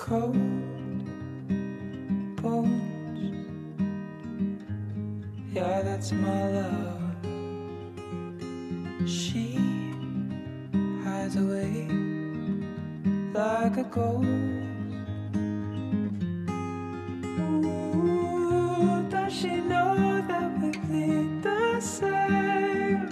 cold bones. Yeah, that's my love. She hides away like a ghost. Ooh, does she know that we bleed the same?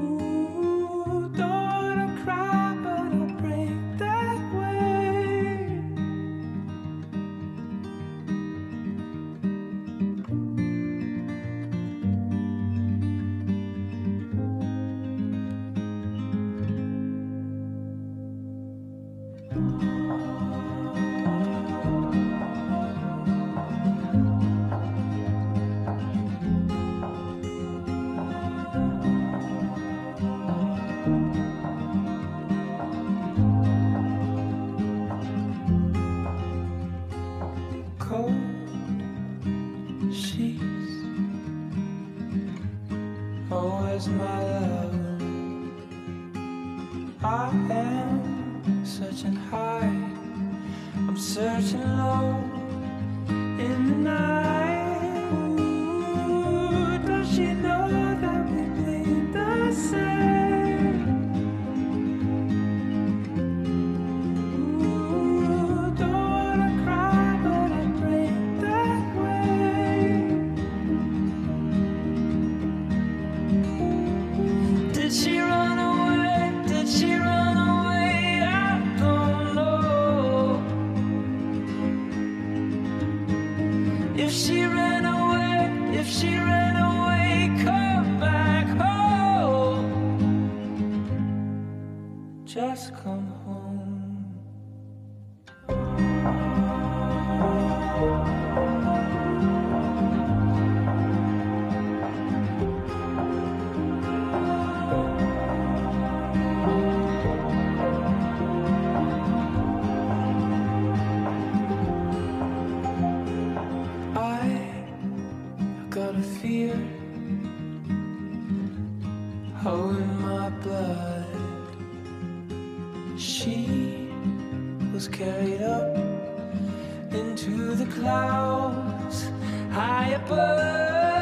Ooh, don't wanna cry, but I'll break that way. Cold sheets, oh, where's my love? I am searching high, I'm searching low in the night. Ooh, does she know that we bleed the same? Ooh, don't wanna cry, but I break that way. Did she run away? Did she run away? I don't know. If she ran away, if she ran away, come back home. Just come home. I got a fear, oh, in my blood. She was carried up into the clouds high above.